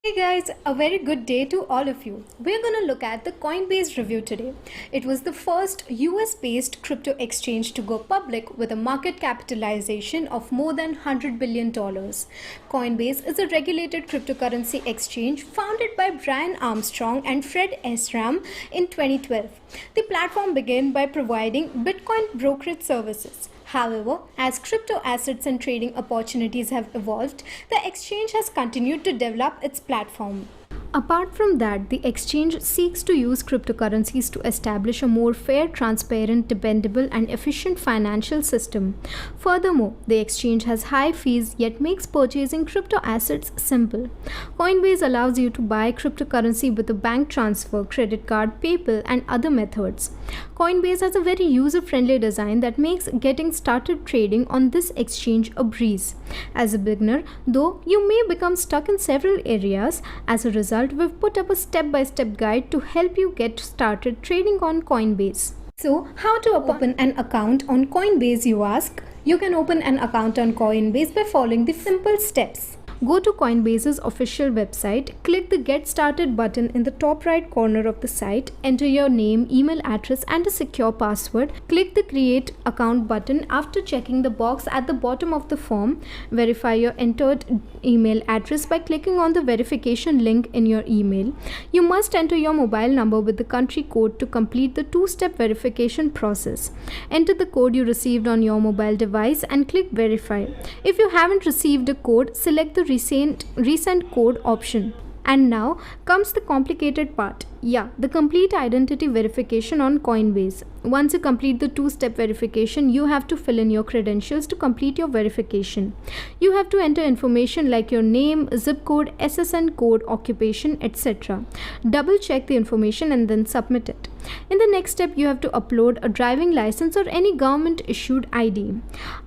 Hey guys, a very good day to all of you. We're going to look at the Coinbase review today. It was the first US based crypto exchange to go public with a market capitalization of more than $100 billion. Coinbase is a regulated cryptocurrency exchange founded by Brian Armstrong and Fred Ehrsam in 2012. The platform began by providing Bitcoin brokerage services. However, as crypto assets and trading opportunities have evolved, the exchange has continued to develop its platform. Apart from that, the exchange seeks to use cryptocurrencies to establish a more fair, transparent, dependable, and efficient financial system. Furthermore, the exchange has high fees yet makes purchasing crypto assets simple. Coinbase allows you to buy cryptocurrency with a bank transfer, credit card, PayPal, and other methods. Coinbase has a very user-friendly design that makes getting started trading on this exchange a breeze. As a beginner, though, you may become stuck in several areas. As a result, we've put up a step-by-step guide to help you get started trading on Coinbase. So, how to open an account on Coinbase, you ask? You can open an account on Coinbase by following the simple steps. Go to Coinbase's official website, click the Get Started button in the top right corner of the site, enter your name, email address and a secure password. Click the Create Account button after checking the box at the bottom of the form. Verify your entered email address by clicking on the verification link in your email. You must enter your mobile number with the country code to complete the two-step verification process. Enter the code you received on your mobile device and click Verify. If you haven't received a code, select the Resend code option. And now comes the complicated part. The complete identity verification on Coinbase. Once you complete the two-step verification, you have to fill in your credentials to complete your verification. You have to enter information like your name, zip code, SSN code, occupation, etc. Double check the information and then submit it. In the next step, you have to upload a driving license or any government-issued ID.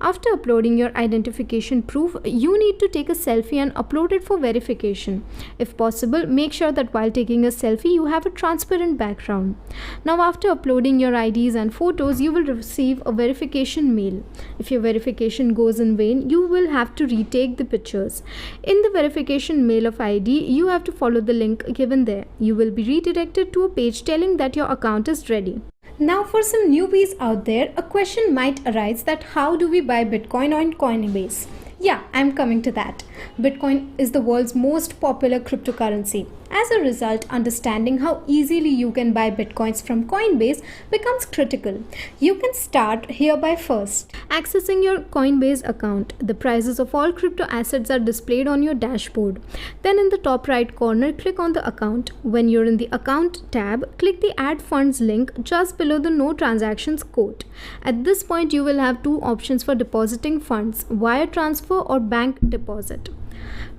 After uploading your identification proof, you need to take a selfie and upload it for verification. If possible, make sure that while taking a selfie, you have a transparent background. Now, after uploading your IDs and photos, you will receive a verification mail. If your verification goes in vain, you will have to retake the pictures. In the verification mail of ID, you have to follow the link given there. You will be redirected to a page telling that your account is ready. Now, for some newbies out there, a question might arise that how do we buy Bitcoin on Coinbase? I'm coming to that. Bitcoin is the world's most popular cryptocurrency. As a result, understanding how easily you can buy Bitcoins from Coinbase becomes critical. You can start here by first accessing your Coinbase account. The prices of all crypto assets are displayed on your dashboard. Then in the top right corner, click on the account. When you're in the account tab, click the Add Funds link just below the No Transactions quote. At this point, you will have two options for depositing funds: wire transfer or bank deposit.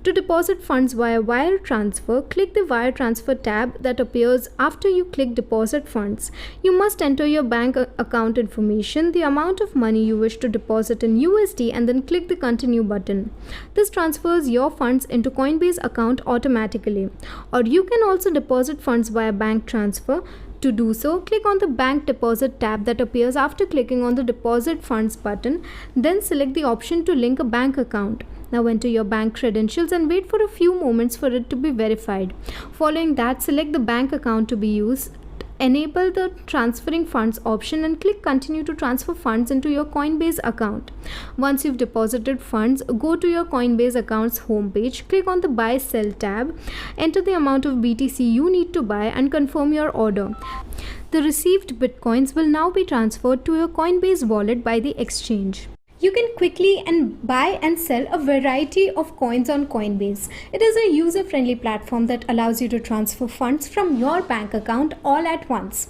To deposit funds via wire transfer, click the Wire Transfer tab that appears after you click Deposit Funds. You must enter your bank account information, the amount of money you wish to deposit in USD, and then click the Continue button. This transfers your funds into Coinbase account automatically. Or you can also deposit funds via bank transfer. To do so, click on the Bank Deposit tab that appears after clicking on the Deposit Funds button. Then select the option to link a bank account. Now enter your bank credentials and wait for a few moments for it to be verified. Following that, select the bank account to be used. Enable the transferring funds option and click continue to transfer funds into your Coinbase account. Once you've deposited funds, go to your Coinbase account's homepage, click on the Buy Sell tab, enter the amount of BTC you need to buy and confirm your order. The received Bitcoins will now be transferred to your Coinbase wallet by the exchange. You can quickly buy and sell a variety of coins on Coinbase. It is a user-friendly platform that allows you to transfer funds from your bank account all at once.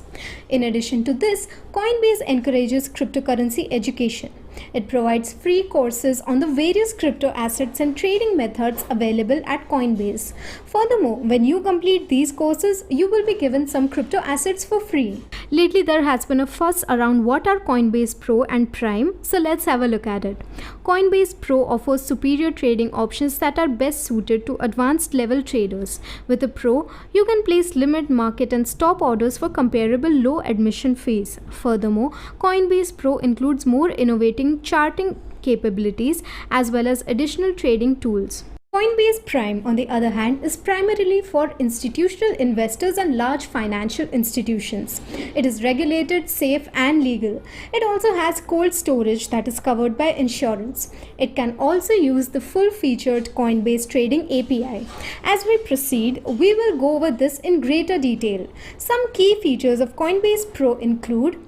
In addition to this, Coinbase encourages cryptocurrency education. It provides free courses on the various crypto assets and trading methods available at Coinbase. Furthermore, when you complete these courses, you will be given some crypto assets for free. Lately, there has been a fuss around what are Coinbase Pro and Prime, so let's have a look at it. Coinbase Pro offers superior trading options that are best suited to advanced level traders. With a Pro, you can place limit, market and stop orders for comparable low admission fees. Furthermore, Coinbase Pro includes more innovative charting capabilities as well as additional trading tools. Coinbase Prime, on the other hand, is primarily for institutional investors and large financial institutions. It is regulated, safe, and legal. It also has cold storage that is covered by insurance. It can also use the full-featured Coinbase Trading API. As we proceed, we will go over this in greater detail. Some key features of Coinbase Pro include: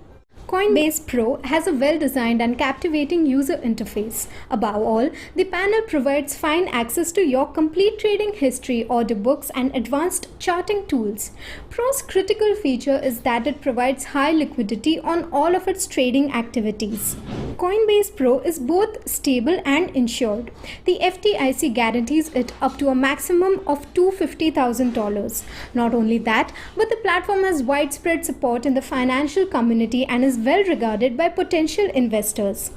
Coinbase Pro has a well-designed and captivating user interface. Above all, the panel provides fine access to your complete trading history, order books, and advanced charting tools. Pro's critical feature is that it provides high liquidity on all of its trading activities. Coinbase Pro is both stable and insured. The FDIC guarantees it up to a maximum of $250,000. Not only that, but the platform has widespread support in the financial community and is well regarded by potential investors.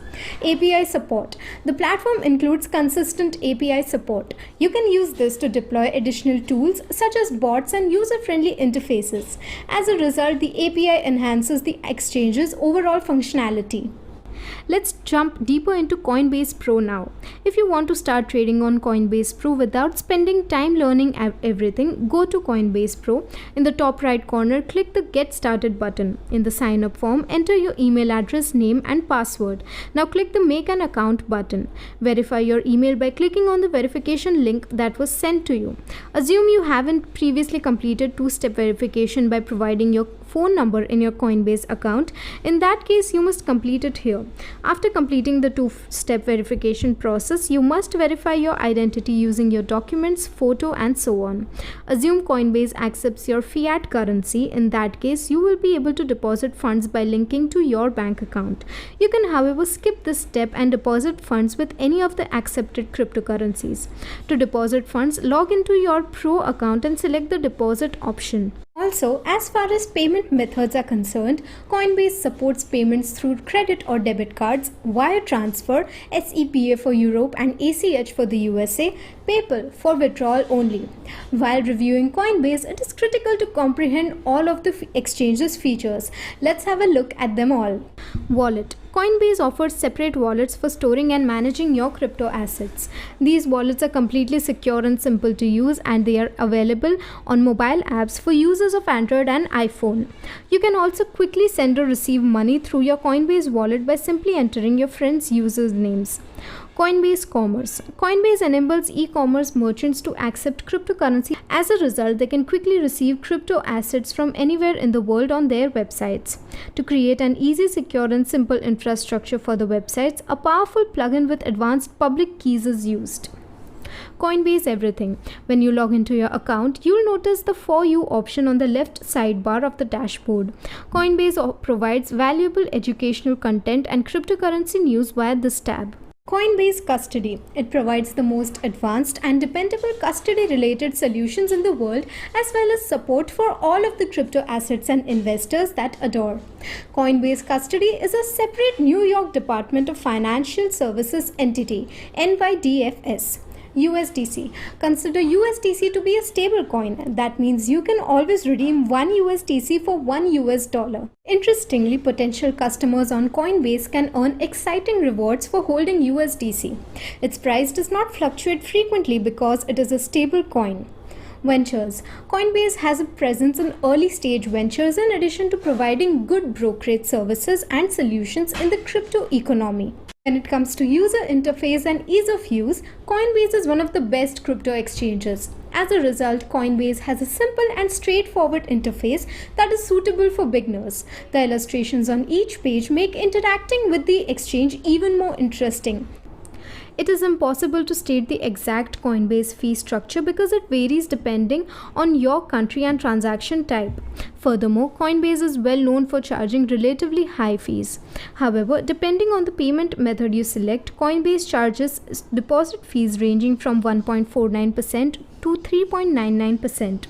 API support. The platform includes consistent API support. You can use this to deploy additional tools such as bots and user-friendly interfaces. As a result, the API enhances the exchange's overall functionality. Let's jump deeper into Coinbase Pro now. If you want to start trading on Coinbase Pro without spending time learning everything, go to Coinbase Pro. In the top right corner, click the Get Started button. In the sign up form, enter your email address, name, and password. Now click the Make an Account button. Verify your email by clicking on the verification link that was sent to you. Assume you haven't previously completed two-step verification by providing your phone number in your Coinbase account. In that case, you must complete it here. After completing the two-step verification process, you must verify your identity using your documents, photo, and so on. Assume Coinbase accepts your fiat currency. In that case, you will be able to deposit funds by linking to your bank account. You can, however, skip this step and deposit funds with any of the accepted cryptocurrencies. To deposit funds, log into your Pro account and select the deposit option. Also, as far as payment methods are concerned, Coinbase supports payments through credit or debit cards, wire transfer, SEPA for Europe and ACH for the USA, PayPal for withdrawal only. While reviewing Coinbase, it is critical to comprehend all of the exchange's features. Let's have a look at them all. Wallet. Coinbase offers separate wallets for storing and managing your crypto assets. These wallets are completely secure and simple to use, and they are available on mobile apps for users of Android and iPhone. You can also quickly send or receive money through your Coinbase wallet by simply entering your friends' users' names. Coinbase Commerce. Coinbase enables e-commerce merchants to accept cryptocurrency. As a result, they can quickly receive crypto assets from anywhere in the world on their websites. To create an easy, secure, and simple infrastructure for the websites, a powerful plugin with advanced public keys is used. Coinbase Everything. When you log into your account, you'll notice the For You option on the left sidebar of the dashboard. Coinbase provides valuable educational content and cryptocurrency news via this tab. Coinbase Custody. It provides the most advanced and dependable custody-related solutions in the world, as well as support for all of the crypto assets and investors that adore. Coinbase Custody is a separate New York Department of Financial Services entity, NYDFS. USDC. Consider USDC to be a stable coin. That means you can always redeem one USDC for $1. Interestingly, potential customers on Coinbase can earn exciting rewards for holding USDC. Its price does not fluctuate frequently because it is a stable coin. Ventures. Coinbase has a presence in early stage ventures in addition to providing good brokerage services and solutions in the crypto economy. When it comes to user interface and ease of use, Coinbase is one of the best crypto exchanges. As a result, Coinbase has a simple and straightforward interface that is suitable for beginners. The illustrations on each page make interacting with the exchange even more interesting. It is impossible to state the exact Coinbase fee structure because it varies depending on your country and transaction type. Furthermore, Coinbase is well known for charging relatively high fees. However, depending on the payment method you select, Coinbase charges deposit fees ranging from 1.49% to 3.99%.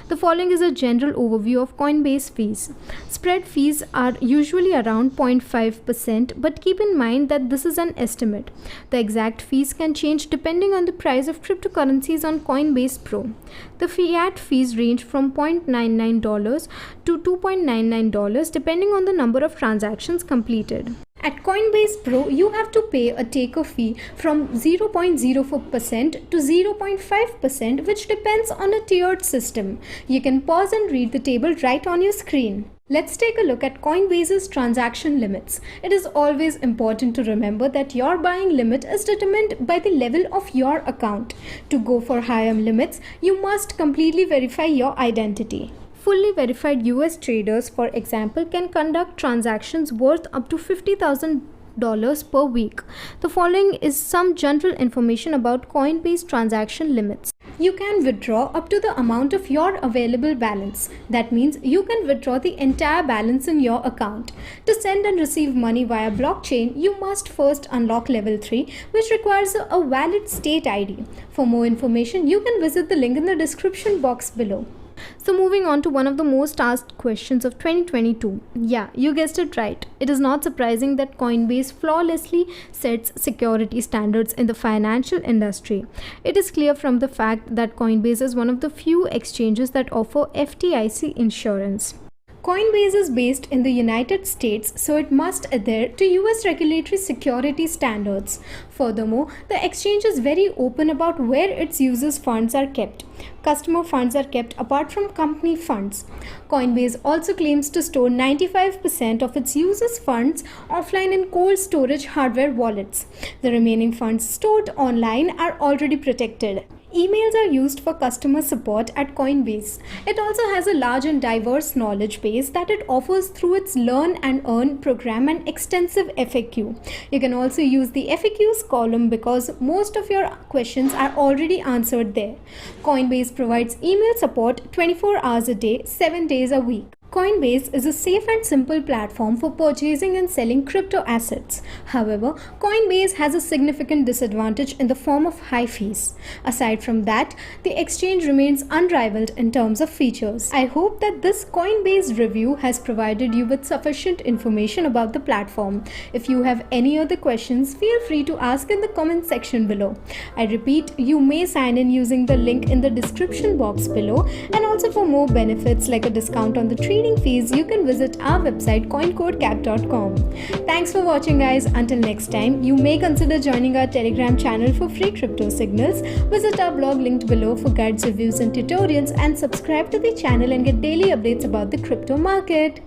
The following is a general overview of Coinbase fees. Spread fees are usually around 0.5%, but keep in mind that this is an estimate. The exact fees can change depending on the price of cryptocurrencies on Coinbase Pro. The fiat fees range from $0.99 to $2.99 depending on the number of transactions completed. At Coinbase Pro, you have to pay a taker fee from 0.04% to 0.5%, which depends on a tiered system. You can pause and read the table right on your screen. Let's take a look at Coinbase's transaction limits. It is always important to remember that your buying limit is determined by the level of your account. To go for higher limits, you must completely verify your identity. Fully verified US traders, for example, can conduct transactions worth up to $50,000 per week. The following is some general information about Coinbase transaction limits. You can withdraw up to the amount of your available balance. That means you can withdraw the entire balance in your account. To send and receive money via blockchain, you must first unlock level 3, which requires a valid state ID. For more information, you can visit the link in the description box below. So moving on to one of the most asked questions of 2022. Yeah, you guessed it right. It is not surprising that Coinbase flawlessly sets security standards in the financial industry. It is clear from the fact that Coinbase is one of the few exchanges that offer FDIC insurance. Coinbase is based in the United States, so it must adhere to US regulatory security standards. Furthermore, the exchange is very open about where its users' funds are kept. Customer funds are kept apart from company funds. Coinbase also claims to store 95% of its users' funds offline in cold storage hardware wallets. The remaining funds stored online are already protected. Emails are used for customer support at Coinbase. It also has a large and diverse knowledge base that it offers through its Learn and Earn program and extensive FAQ. You can also use the FAQs column because most of your questions are already answered there. Coinbase provides email support 24 hours a day, 7 days a week. Coinbase is a safe and simple platform for purchasing and selling crypto assets. However, Coinbase has a significant disadvantage in the form of high fees. Aside from that, the exchange remains unrivaled in terms of features. I hope that this Coinbase review has provided you with sufficient information about the platform. If you have any other questions, feel free to ask in the comment section below. I repeat, you may sign in using the link in the description box below, and also for more benefits like a discount on the trading fees, you can visit our website CoinCodeCap.com. Thanks for watching, guys. Until next time, you may consider joining our Telegram channel for free crypto signals. Visit our blog linked below for guides, reviews and tutorials, and subscribe to the channel and get daily updates about the crypto market.